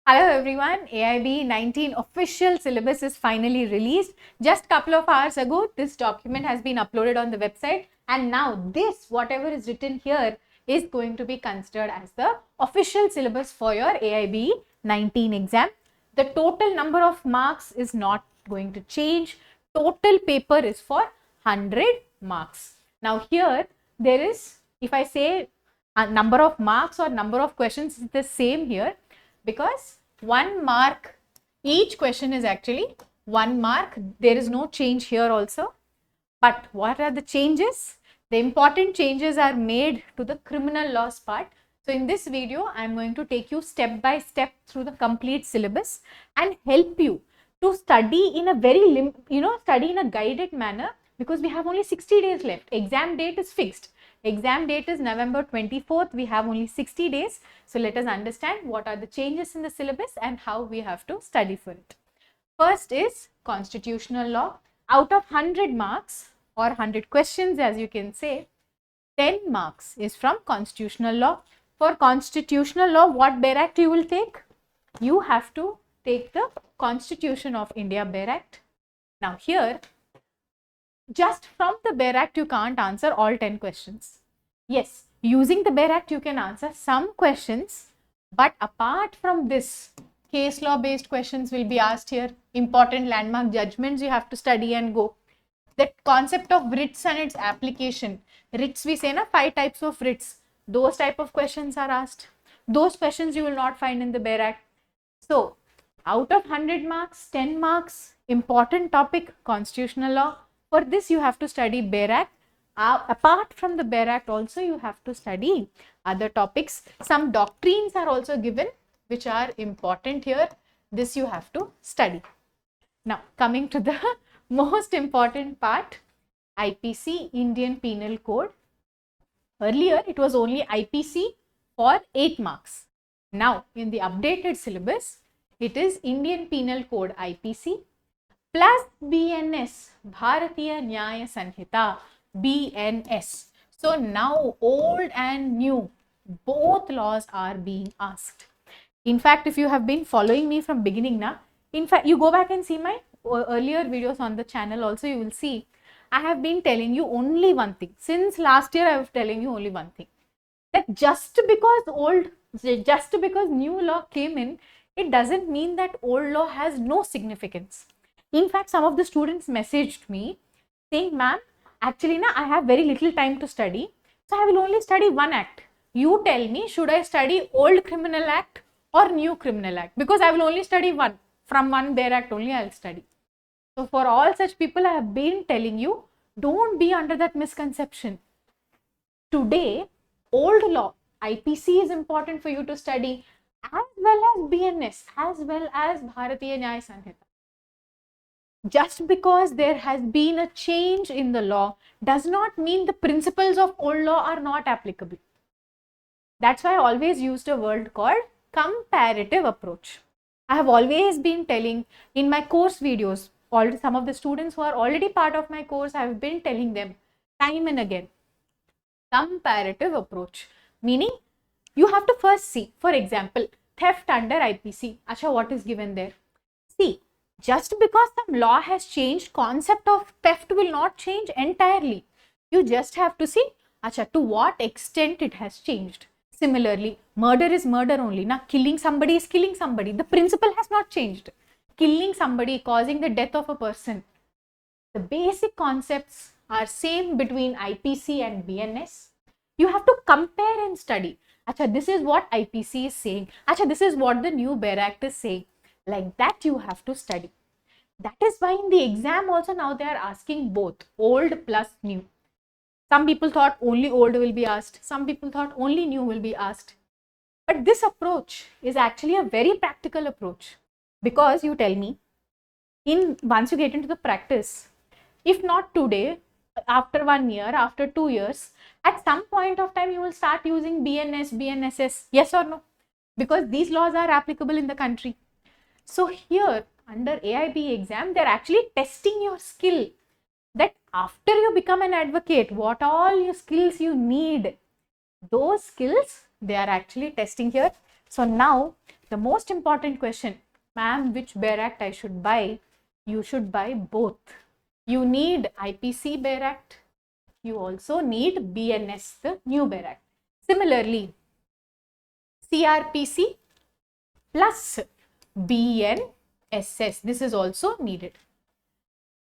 Hello everyone, AIB 19 official syllabus is finally released. Just a couple of hours ago, this document has been uploaded on the website, and now this, whatever is written here, is going to be considered as the official syllabus for your AIB 19 exam. The total number of marks is not going to change. Total paper is for 100 marks. Now here there is, if I say a number of marks or number of questions is the same here, because 1 mark, each question is actually 1 mark. There is no change here also. But what are the changes? The important changes are made to the criminal laws part. So in this video, I am going to take you step by step through the complete syllabus and help you to study in a very, study in a guided manner, because we have only 60 days left. Exam date is fixed. Exam date is November 24th. We have only 60 days. So let us understand what are the changes in the syllabus and how we have to study for it. First is constitutional law. Out of 100 marks or 100 questions, as you can say, 10 marks is from constitutional law. For constitutional law, what Bare Act you will take? You have to take the Constitution of India Bare Act. Now here, just from the Bare Act, you can't answer all 10 questions. Yes, using the Bare Act, you can answer some questions, but apart from this, case law based questions will be asked here. Important landmark judgments you have to study and go. The concept of writs and its application. Writs, we say na 5 types of writs. Those type of questions are asked. Those questions you will not find in the Bare Act. So, out of 100 marks, 10 marks, important topic, constitutional law. For this, you have to study Bare Act. Apart from the Bare Act, also you have to study other topics. Some doctrines are also given, which are important here. This you have to study. Now, coming to the most important part, IPC, Indian Penal Code. Earlier, it was only IPC for 8 marks. Now, in the updated syllabus, it is Indian Penal Code IPC plus BNS, Bharatiya Nyaya Sanhita, BNS. So now old and new, both laws are being asked. In fact, if you have been following me from beginning now, in fact, you go back and see my earlier videos on the channel also, you will see I have been telling you only one thing. Since last year, I was telling you only one thing. That just because new law came in, it doesn't mean that old law has no significance. In fact, some of the students messaged me saying, ma'am, actually I have very little time to study, so I will only study one act. You tell me, should I study old criminal act or new criminal act? Because I will only study one. From one Bare Act only I will study. So for all such people, I have been telling you, don't be under that misconception. Today, old law, IPC is important for you to study, as well as BNS, as well as Bharatiya Nyaya Sanhita. Just because there has been a change in the law does not mean the principles of old law are not applicable. That's why I always used a word called comparative approach. I have always been telling in my course videos, some of the students who are already part of my course, I have been telling them time and again, comparative approach, meaning you have to first see, for example, theft under IPC. Acha, what is given there? See, just because some law has changed, concept of theft will not change entirely. You just have to see, acha, to what extent it has changed. Similarly, murder is murder only. Now, killing somebody is killing somebody. The principle has not changed. Killing somebody, causing the death of a person. The basic concepts are same between IPC and BNS. You have to compare and study. Acha, this is what IPC is saying. Acha, this is what the new Bare Act is saying. Like that you have to study. That is why in the exam also now they are asking both old plus new. Some people thought only old will be asked. Some people thought only new will be asked. But this approach is actually a very practical approach, because you tell me, once you get into the practice, if not today, after 1 year, after 2 years, at some point of time you will start using BNS, BNSS, yes or no? Because these laws are applicable in the country. So here under AIB exam, they're actually testing your skill, that after you become an advocate, what all your skills you need, those skills they are actually testing here. So now the most important question, ma'am, which Bare Act I should buy? You should buy both. You need IPC Bare Act. You also need BNS, the new Bare Act. Similarly, CRPC plus BNSS, this is also needed.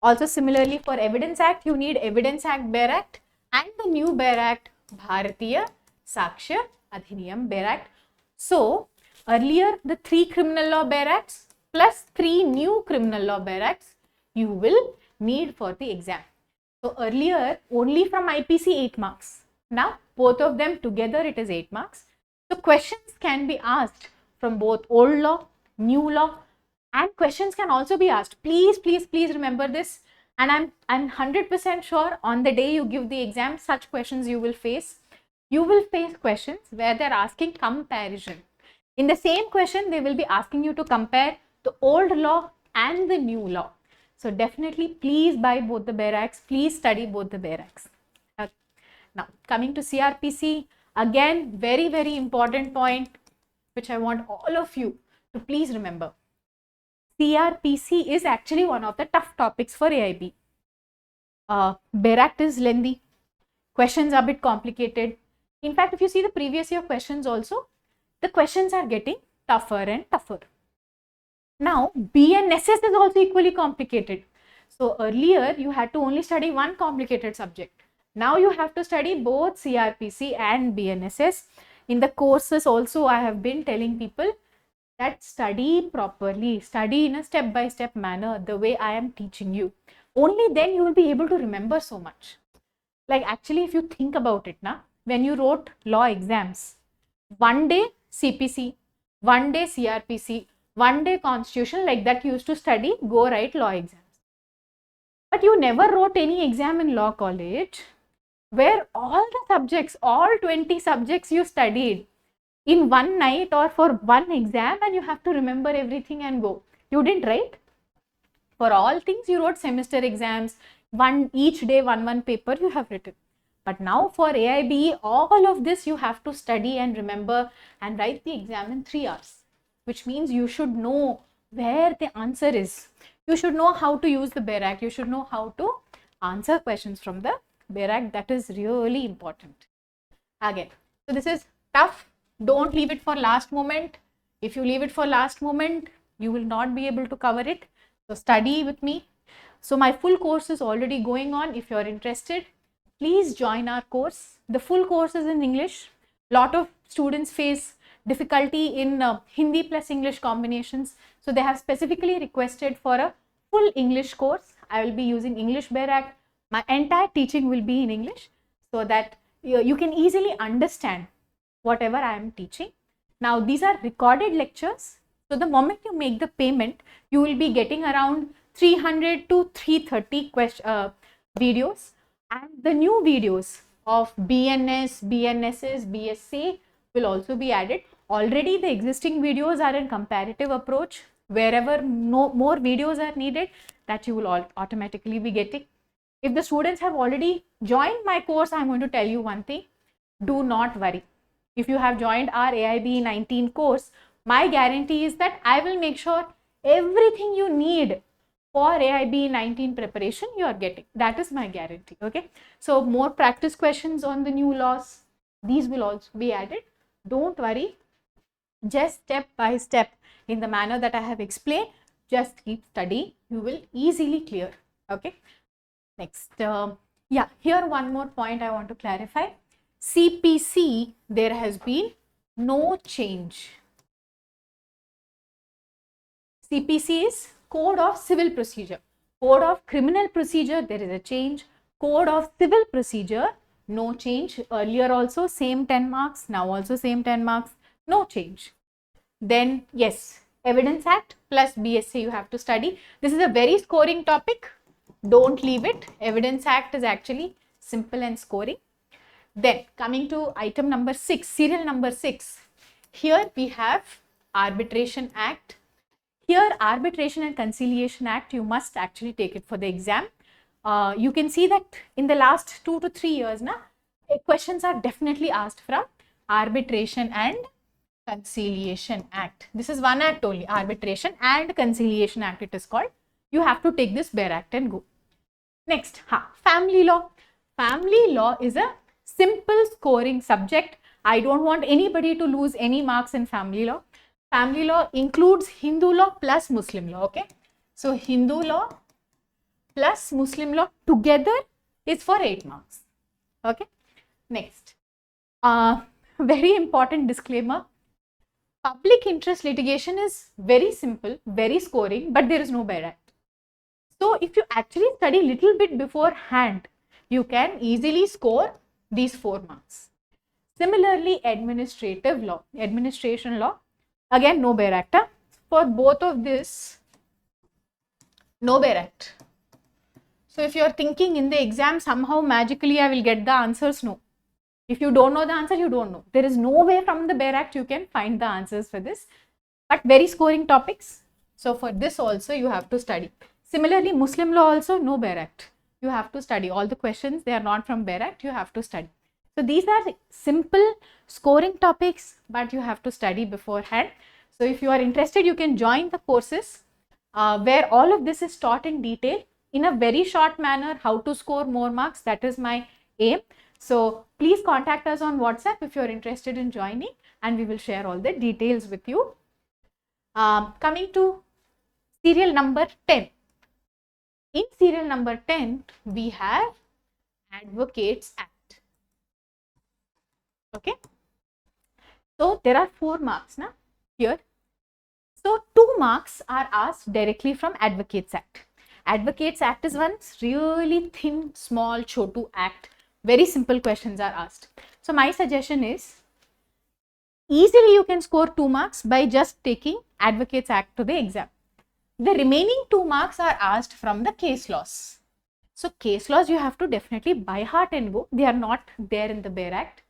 Also similarly for Evidence Act, you need Evidence Act Bare Act and the new Bare Act, Bharatiya Sakshya Adhiniyam Bare Act. So earlier the 3 criminal law Bare Acts plus 3 new criminal law Bare Acts you will need for the exam. So earlier only from IPC 8 marks. Now both of them together it is 8 marks. So questions can be asked from both old law, new law, and questions can also be asked. Please remember this. And I'm 100% sure on the day you give the exam, such questions you will face. You will face questions where they're asking comparison. In the same question, they will be asking you to compare the old law and the new law. So definitely please buy both the Bare Acts. Please study both the Bare Acts. Now coming to CRPC, again very important point which I want all of you to please remember. CRPC is actually one of the tough topics for AIB. Bare Act is lengthy. Questions are a bit complicated. In fact, if you see the previous year questions also, the questions are getting tougher and tougher. Now, BNSS is also equally complicated. So earlier you had to only study one complicated subject. Now you have to study both CRPC and BNSS. In the courses also, I have been telling people that study properly, study in a step-by-step manner, the way I am teaching you. Only then you will be able to remember so much. Like actually, if you think about it, when you wrote law exams, one day CPC, one day CRPC, one day constitution, like that you used to study, go write law exams. But you never wrote any exam in law college where all the subjects, all 20 subjects you studied in one night or for one exam and you have to remember everything and go. You didn't, right? For all things you wrote semester exams, each day one paper you have written. But now for AIB, all of this you have to study and remember and write the exam in 3 hours, which means you should know where the answer is. You should know how to use the Bare Act. You should know how to answer questions from the Bare Act. That is really important. Again, so this is tough. Don't leave it for last moment. If you leave it for last moment, you will not be able to cover it. So study with me. So my full course is already going on. If you're interested, please join our course. The full course is in English. Lot of students face difficulty in Hindi plus English combinations. So they have specifically requested for a full English course. I will be using English Bare Act. My entire teaching will be in English so that you can easily understand whatever I am teaching. Now these are recorded lectures. So the moment you make the payment, you will be getting around 300 to 330 videos, and the new videos of BNS, BNSS, BSc will also be added. Already the existing videos are in comparative approach. Wherever more videos are needed, that you will automatically be getting. If the students have already joined my course, I am going to tell you one thing. Do not worry. If you have joined our AIB 19 course, my guarantee is that I will make sure everything you need for AIB 19 preparation you are getting. That is my guarantee. Okay. So more practice questions on the new laws, these will also be added. Don't worry. Just step by step in the manner that I have explained. Just keep studying. You will easily clear. Okay. Next. Yeah, here one more point I want to clarify. CPC, there has been no change. CPC is Code of Civil Procedure. Code of Criminal Procedure, there is a change. Code of Civil Procedure, no change. Earlier also same 10 marks, now also same 10 marks, no change. Then yes, Evidence Act plus BSc you have to study. This is a very scoring topic. Don't leave it. Evidence Act is actually simple and scoring. Then coming to item number 6, serial number 6. Here we have Arbitration Act. Here Arbitration and Conciliation Act, you must actually take it for the exam. You can see that in the last 2 to 3 years, questions are definitely asked from Arbitration and Conciliation Act. This is one act only, Arbitration and Conciliation Act it is called. You have to take this bare act and go. Next, family law. Family law is a simple scoring subject. I don't want anybody to lose any marks in family law. Family law includes Hindu law plus Muslim law, okay? So, Hindu law plus Muslim law together is for 8 marks, okay? Next, very important disclaimer. Public interest litigation is very simple, very scoring, but there is no bare act. So, if you actually study little bit beforehand, you can easily score these 4 marks. Similarly, administrative law, administration law, again no bare act. For both of this, no bare act. So, if you are thinking in the exam somehow magically I will get the answers, no. If you don't know the answer, you don't know. There is no way from the bare act you can find the answers for this, but very scoring topics. So, for this also you have to study. Similarly, Muslim law also no bare act. You have to study all the questions. They are not from bare act. You have to study. So, these are simple scoring topics, but you have to study beforehand. So, if you are interested, you can join the courses where all of this is taught in detail in a very short manner, how to score more marks. That is my aim. So, please contact us on WhatsApp if you are interested in joining, and we will share all the details with you. Coming to serial number 10. In serial number 10, we have Advocates Act. Okay. So, there are 4 marks now here. So, 2 marks are asked directly from Advocates Act. Advocates Act is one really thin, small, chotu act. Very simple questions are asked. So, my suggestion is, easily you can score 2 marks by just taking Advocates Act to the exam. The remaining 2 marks are asked from the case laws. So, case laws you have to definitely by heart and go. They are not there in the bare act.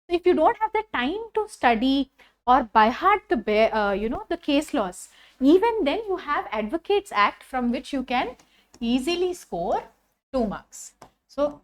So, if you don't have the time to study or by heart the the case laws, even then you have Advocates Act from which you can easily score 2 marks. So,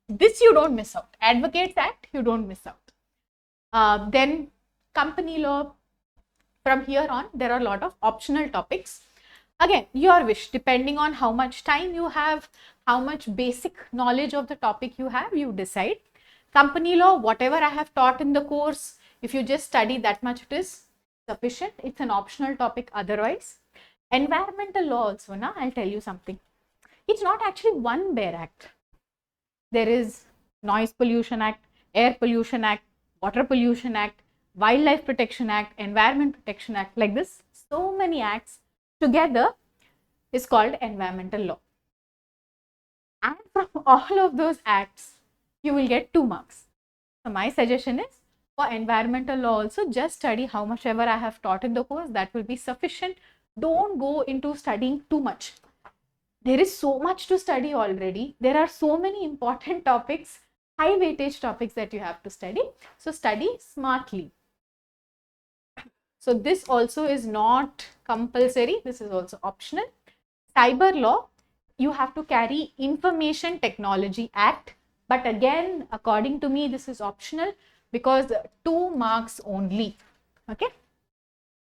this you don't miss out. Advocates Act, you don't miss out. Then company law. From here on, there are a lot of optional topics. Again, your wish, depending on how much time you have, how much basic knowledge of the topic you have, you decide. Company law, whatever I have taught in the course, if you just study that much, it is sufficient. It's an optional topic otherwise. Environmental law also, now I'll tell you something. It's not actually one bare act. There is Noise Pollution Act, Air Pollution Act, Water Pollution Act, Wildlife Protection Act, Environment Protection Act, like this. So many acts together is called environmental law. And from all of those acts, you will get 2 marks. So, my suggestion is, for environmental law also, just study how much ever I have taught in the course, that will be sufficient. Don't go into studying too much. There is so much to study already. There are so many important topics, high weightage topics that you have to study. So, study smartly. So, this also is not compulsory. This is also optional. Cyber law, you have to carry Information Technology Act. But again, according to me, this is optional because 2 marks only. Okay.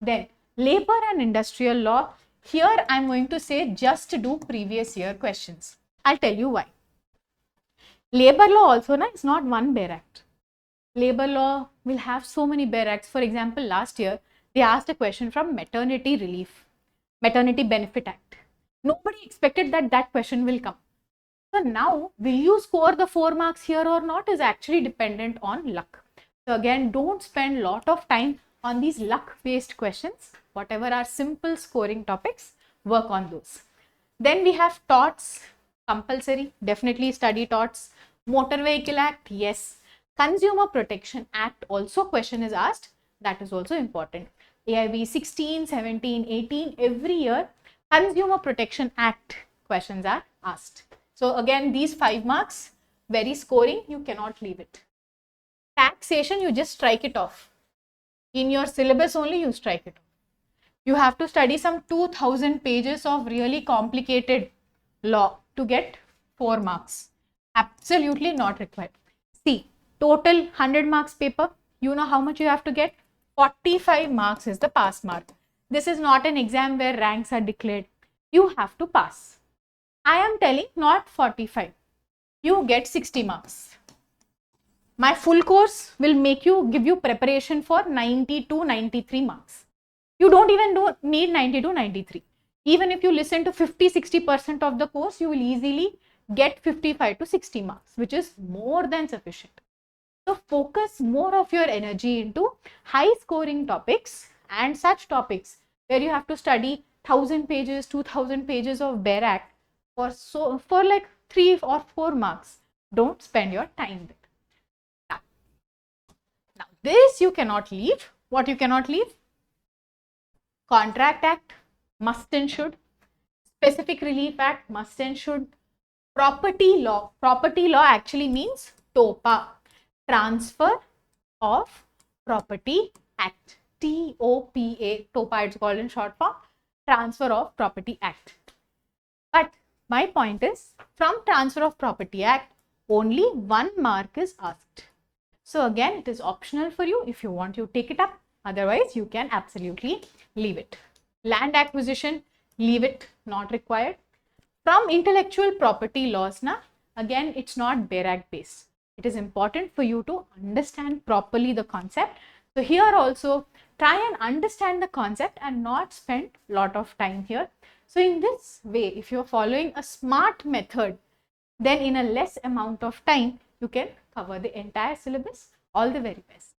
Then, labor and industrial law. Here, I am going to say just do previous year questions. I'll tell you why. Labor law also is not one bare act. Labor law will have so many bare acts. For example, last year, they asked a question from Maternity Relief, Maternity Benefit Act. Nobody expected that that question will come. So now, will you score the 4 marks here or not is actually dependent on luck. So again, don't spend a lot of time on these luck-based questions. Whatever are simple scoring topics, work on those. Then we have torts, compulsory, definitely study torts. Motor Vehicle Act, yes. Consumer Protection Act also question is asked, that is also important. AIB 16, 17, 18, every year Consumer Protection Act questions are asked. So again, these 5 marks, very scoring, you cannot leave it. Taxation, you just strike it off. In your syllabus only, you strike it off. You have to study some 2000 pages of really complicated law to get 4 marks. Absolutely not required. See, total 100 marks paper, you know how much you have to get? 45 marks is the pass mark. This is not an exam where ranks are declared. You have to pass. I am telling not 45. You get 60 marks. My full course will give you preparation for 90 to 93 marks. You don't even need 90 to 93. Even if you listen to 50-60% of the course, you will easily get 55 to 60 marks, which is more than sufficient. So focus more of your energy into high scoring topics and such topics where you have to study 1000 pages, 2000 pages of bare act for like 3 or 4 marks. Don't spend your time there. Now this you cannot leave. What you cannot leave? Contract Act, must and should. Specific Relief Act, must and should. Property law. Property law actually means TOPA. Transfer of Property Act. TOPA. TOPA it's called in short form. Transfer of Property Act. But my point is, from Transfer of Property Act, only 1 mark is asked. So again, it is optional for you. If you want, you take it up. Otherwise, you can absolutely leave it. Land acquisition, leave it, not required. From intellectual property laws, again, it's not bare act based. It is important for you to understand properly the concept. So here also, try and understand the concept and not spend a lot of time here. So in this way, if you're following a smart method, then in a less amount of time, you can cover the entire syllabus. All the very best.